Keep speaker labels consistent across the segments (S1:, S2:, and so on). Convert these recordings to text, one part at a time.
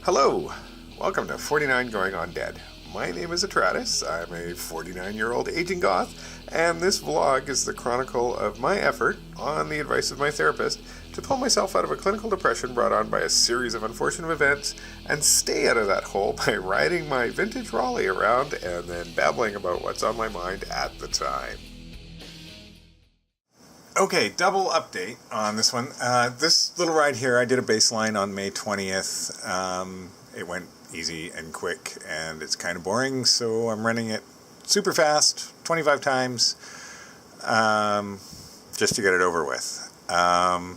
S1: Hello, welcome to 49 Going on Dead. My name is Atratus, I'm a 49-year-old aging goth, and this vlog is the chronicle of my effort, on the advice of my therapist, to pull myself out of a clinical depression brought on by a series of unfortunate events, and stay out of that hole by riding my vintage Raleigh around and then babbling about what's on my mind at the time. Okay, double update on this one. This little ride here, I did a baseline on May 20th. It went easy and quick, and it's kind of boring, so I'm running it super fast, 25 times, just to get it over with. Now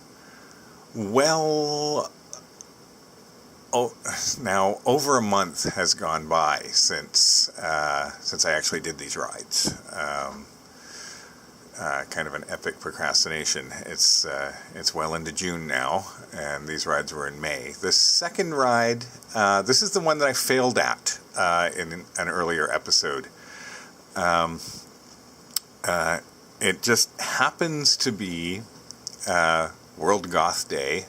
S1: over a month has gone by since I actually did these rides. Kind of an epic procrastination. It's well into June now, and these rides were in May. The second ride, this is the one that I failed at in an earlier episode. It just happens to be World Goth Day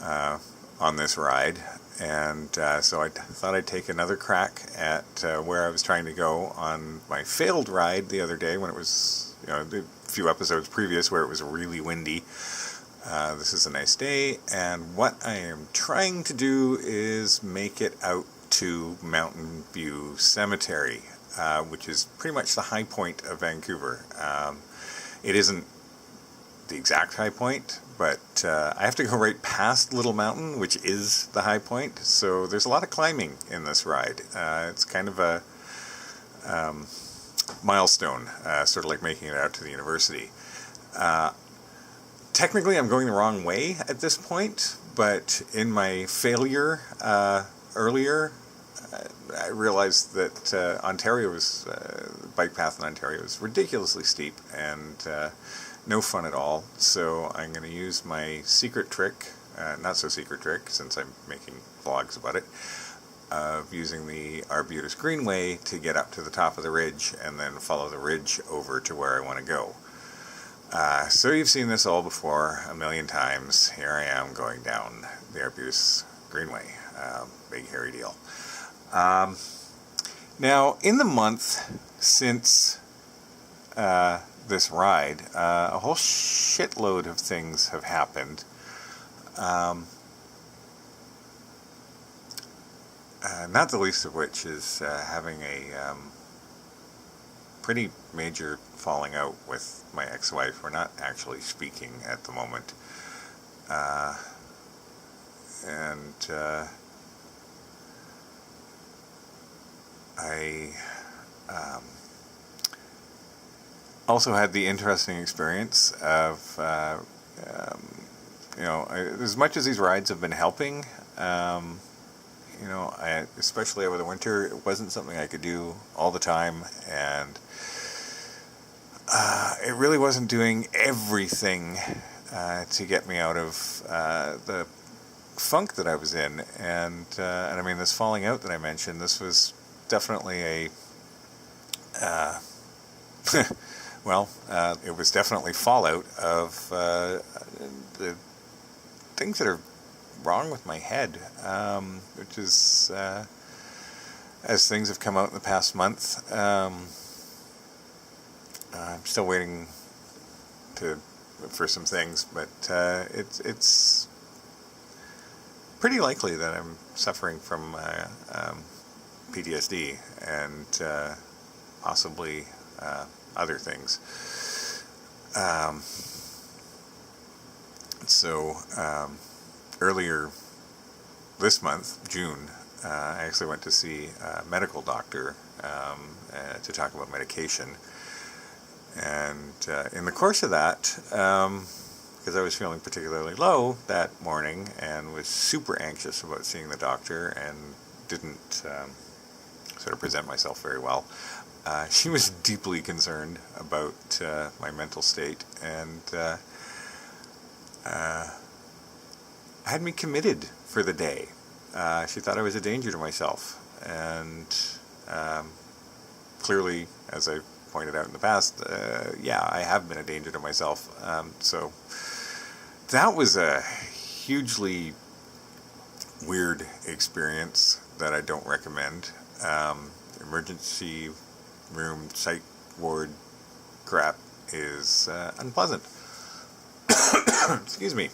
S1: on this ride, and so I thought I'd take another crack at where I was trying to go on my failed ride the other day when it was, a few episodes previous where it was really windy. This is a nice day, and what I am trying to do is make it out to Mountain View Cemetery, which is pretty much the high point of Vancouver. It isn't the exact high point, but I have to go right past Little Mountain, which is the high point, so there's a lot of climbing in this ride. It's kind of a milestone, sort of like making it out to the university. Technically, I'm going the wrong way at this point, but in my failure earlier, I realized that Ontario's bike path in Ontario is ridiculously steep and no fun at all. So I'm going to use my secret trick, not so secret trick since I'm making vlogs about it, of using the Arbutus Greenway to get up to the top of the ridge and then follow the ridge over to where I want to go. So you've seen this all before a million times. Here I am going down the Arbutus Greenway. Big hairy deal. Now, in the month since this ride, a whole shitload of things have happened. Not the least of which is having a pretty major falling out with my ex-wife. We're not actually speaking at the moment. I also had the interesting experience of, as much as these rides have been helping, especially over the winter, it wasn't something I could do all the time, and it really wasn't doing everything to get me out of the funk that I was in. And I mean, this falling out that I mentioned, this was definitely a it was definitely fallout of the things that are wrong with my head, which is, as things have come out in the past month, I'm still waiting for some things, but it's pretty likely that I'm suffering from PTSD and possibly other things. Earlier this month, June, I actually went to see a medical doctor to talk about medication. And in the course of that, because I was feeling particularly low that morning and was super anxious about seeing the doctor and didn't sort of present myself very well, she was deeply concerned about my mental state and had me committed for the day. She thought I was a danger to myself, and clearly, as I pointed out in the past, I have been a danger to myself. So that was a hugely weird experience that I don't recommend. Emergency room psych ward crap is unpleasant. Excuse me.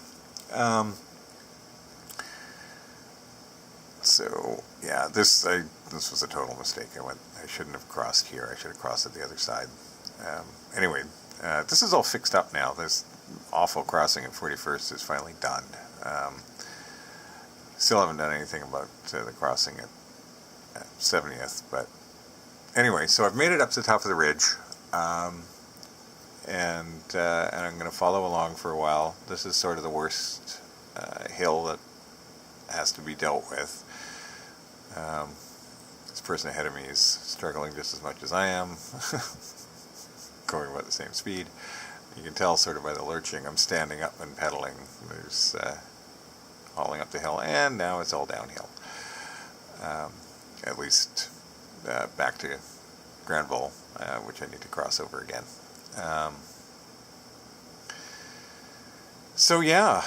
S1: So yeah, this was a total mistake. I shouldn't have crossed here. I should have crossed at the other side. Anyway, this is all fixed up now. This awful crossing at 41st is finally done. Still haven't done anything about the crossing at 70th, but anyway, so I've made it up to the top of the ridge, and I'm going to follow along for a while. This is sort of the worst hill that has to be dealt with. This person ahead of me is struggling just as much as I am, going about the same speed. You can tell sort of by the lurching. I'm standing up and pedaling. There's hauling up the hill, and now it's all downhill. At least back to Granville, which I need to cross over again. So yeah,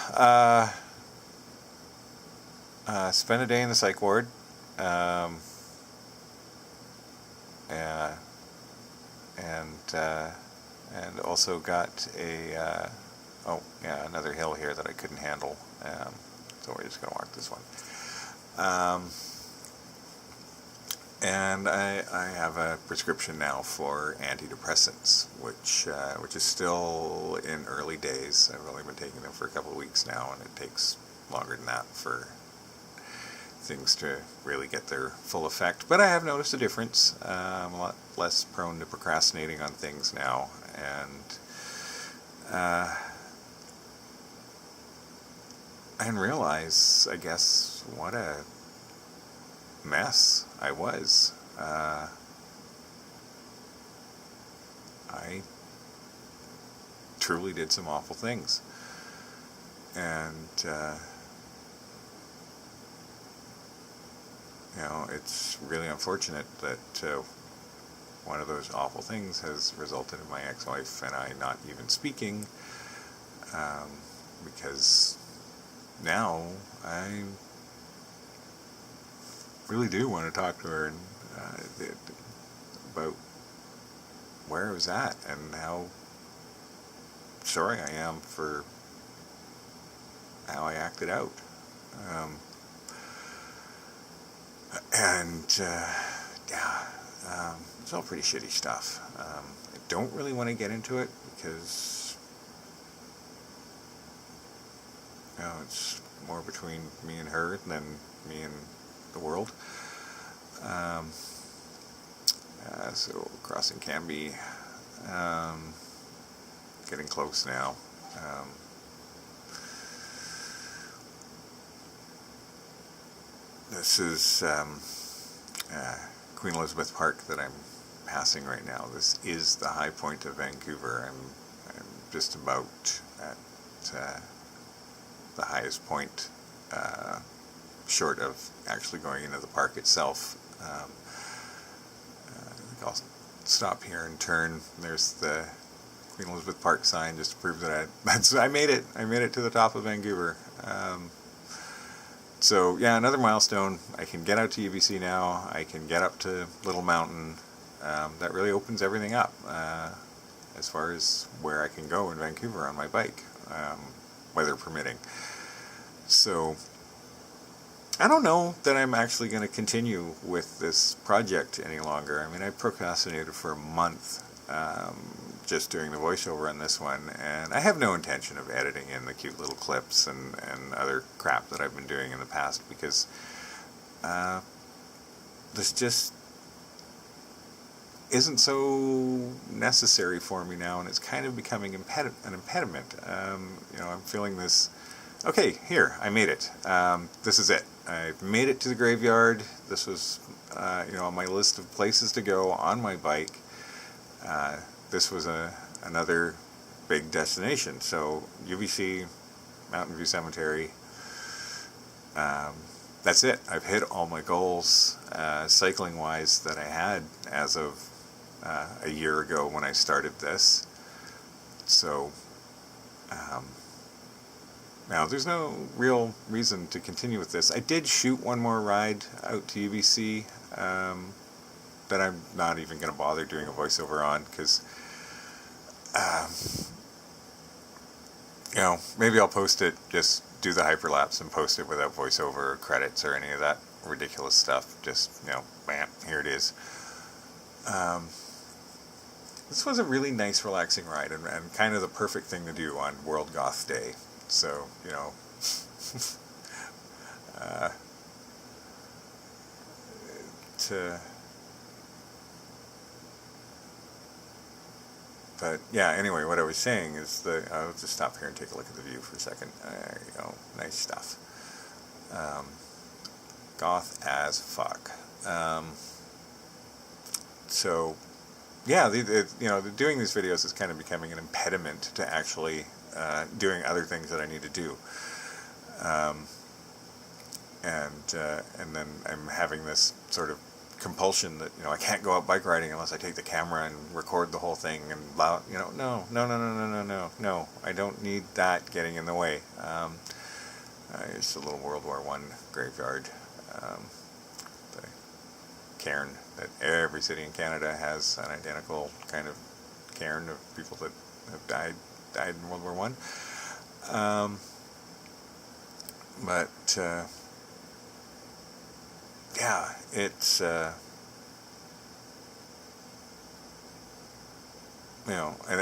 S1: spent a day in the psych ward, and also got another hill here that I couldn't handle. So we're just going to walk this one. And I have a prescription now for antidepressants, which is still in early days. I've only been taking them for a couple of weeks now, and it takes longer than that for things to really get their full effect. But I have noticed a difference. I'm a lot less prone to procrastinating on things now, and realize, I guess, what a mess I was. I truly did some awful things, and it's really unfortunate that one of those awful things has resulted in my ex-wife and I not even speaking, because now I really do want to talk to her about where I was at and how sorry I am for how I acted out. It's all pretty shitty stuff. I don't really want to get into it because it's more between me and her than me and the world. So crossing Canby, getting close now. This is Queen Elizabeth Park that I'm passing right now. This is the high point of Vancouver. I'm just about at the highest point, short of actually going into the park itself. I think I'll stop here and turn. There's the Queen Elizabeth Park sign just to prove that I made it. I made it to the top of Vancouver. So yeah, another milestone. I can get out to UBC now. I can get up to Little Mountain. That really opens everything up as far as where I can go in Vancouver on my bike, weather permitting. So I don't know that I'm actually going to continue with this project any longer. I mean, I procrastinated for a month just doing the voiceover on this one, and I have no intention of editing in the cute little clips and other crap that I've been doing in the past, because this just isn't so necessary for me now, and it's kind of becoming an impediment. I'm feeling this, okay, here, I made it. This is it. I've made it to the graveyard. This was, on my list of places to go on my bike. This was another big destination. So UBC, Mountain View Cemetery, that's it. I've hit all my goals, cycling-wise, that I had as of a year ago when I started this. So Now, there's no real reason to continue with this. I did shoot one more ride out to UBC that I'm not even going to bother doing a voiceover on, because, maybe I'll post it, just do the hyperlapse and post it without voiceover or credits or any of that ridiculous stuff. Just, bam, here it is. This was a really nice, relaxing ride, and kind of the perfect thing to do on World Goth Day. So, but yeah, anyway, what I was saying is I'll just stop here and take a look at the view for a second. There you go, nice stuff. Goth as fuck. So, yeah, doing these videos is kind of becoming an impediment to actually doing other things that I need to do. And then I'm having this sort of compulsion that, I can't go out bike riding unless I take the camera and record the whole thing, and no, I don't need that getting in the way. It's a little World War I graveyard. The cairn that every city in Canada has an identical kind of cairn of people that have died in World War I. Yeah, it's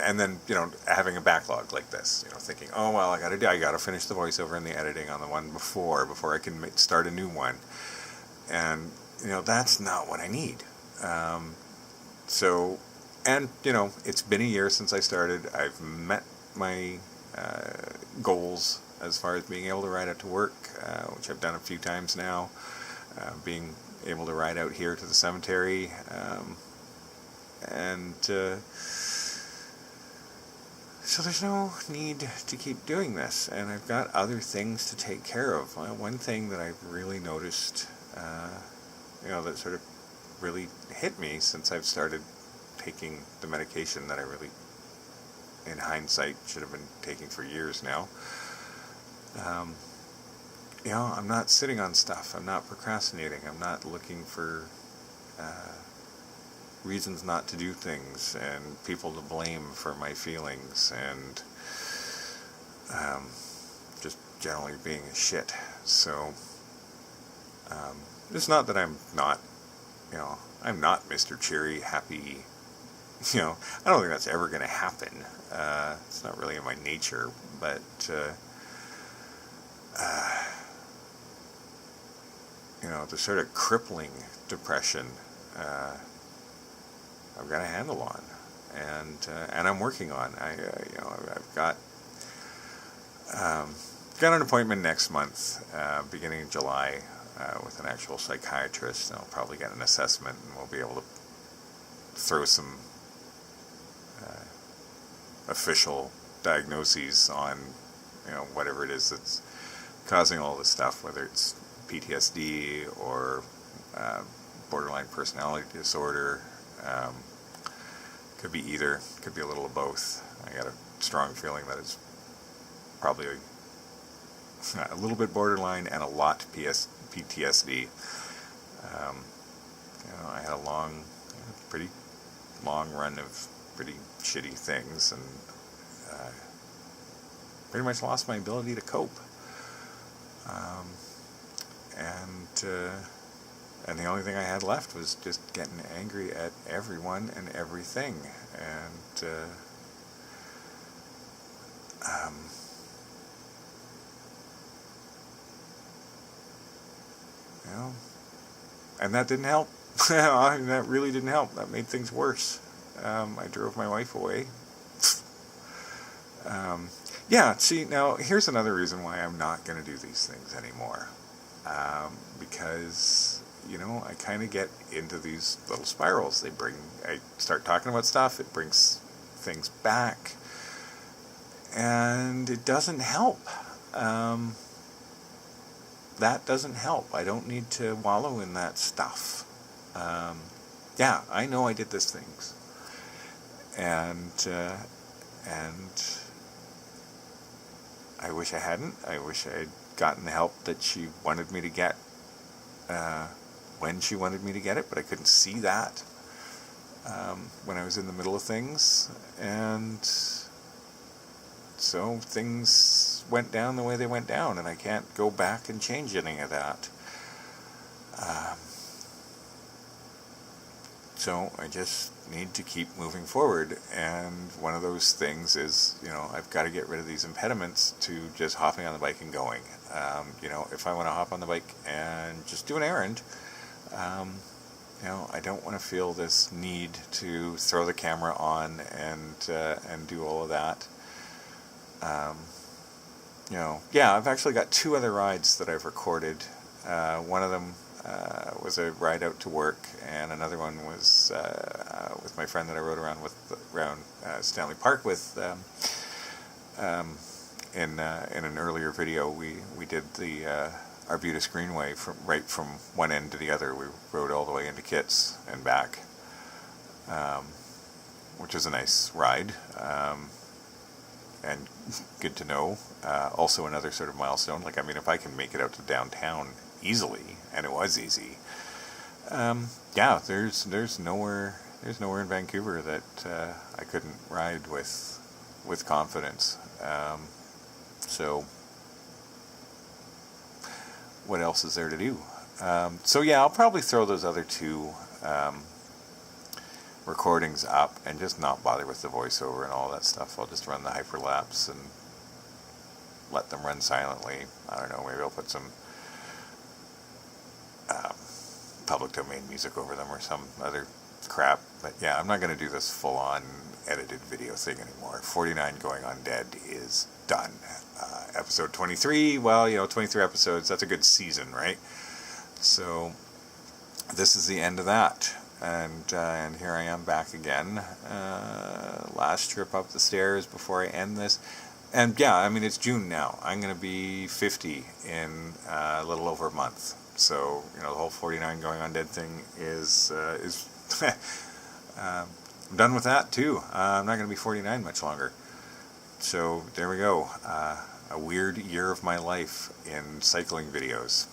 S1: and then having a backlog like this, thinking, oh well, I gotta finish the voiceover and the editing on the one before I can start a new one, and that's not what I need. So, and it's been a year since I started. I've met my goals as far as being able to ride out to work, which I've done a few times now. Being able to ride out here to the cemetery, and so there's no need to keep doing this, and I've got other things to take care of. One thing that I've really noticed, that sort of really hit me since I've started taking the medication that I really, in hindsight, should have been taking for years now. I'm not sitting on stuff. I'm not procrastinating. I'm not looking for reasons not to do things and people to blame for my feelings, and just generally being a shit. So it's not that I'm not, I'm not Mr. Cheery, happy. I don't think that's ever going to happen. It's not really in my nature, but the sort of crippling depression I've got a handle on, and I'm working on. I've got an appointment next month, beginning of July, with an actual psychiatrist, and I'll probably get an assessment, and we'll be able to throw some official diagnoses on whatever it is that's causing all this stuff, whether it's PTSD or borderline personality disorder. Could be either, could be a little of both. I got a strong feeling that it's probably a little bit borderline and a lot PTSD. I had a pretty long run of pretty shitty things, and pretty much lost my ability to cope. And the only thing I had left was just getting angry at everyone and everything. And and that didn't help. That really didn't help. That made things worse. I drove my wife away. See, now here's another reason why I'm not going to do these things anymore. Because, I kind of get into these little spirals. I start talking about stuff, it brings things back, and it doesn't help. That doesn't help. I don't need to wallow in that stuff. I know I did these things. And I wish I hadn't. I wish I had gotten the help that she wanted me to get when she wanted me to get it, but I couldn't see that when I was in the middle of things. And so things went down the way they went down, and I can't go back and change any of that. So I just need to keep moving forward, and one of those things is, I've got to get rid of these impediments to just hopping on the bike and going. If I want to hop on the bike and just do an errand, I don't want to feel this need to throw the camera on and do all of that. I've actually got 2 other rides that I've recorded. One of them was a ride out to work, and another one was with my friend that I rode around Stanley Park with. In an earlier video, we did the Arbutus Greenway from one end to the other. We rode all the way into Kitts and back, which was a nice ride, and good to know. Also another sort of milestone. If I can make it out to downtown easily, and it was easy. There's nowhere in Vancouver that I couldn't ride with confidence. So what else is there to do? I'll probably throw those other 2 recordings up and just not bother with the voiceover and all that stuff. I'll just run the hyperlapse and let them run silently. I don't know, maybe I'll put some public domain music over them or some other crap. But I'm not going to do this full-on edited video thing anymore. 49 Going on Dead is done. Episode 23, 23 episodes, that's a good season, right? So this is the end of that. And here I am back again. Last trip up the stairs before I end this. And it's June now. I'm going to be 50 in a little over a month. So, the whole 49 Going on Dead thing is I'm done with that too. I'm not going to be 49 much longer. So there we go. A weird year of my life in cycling videos.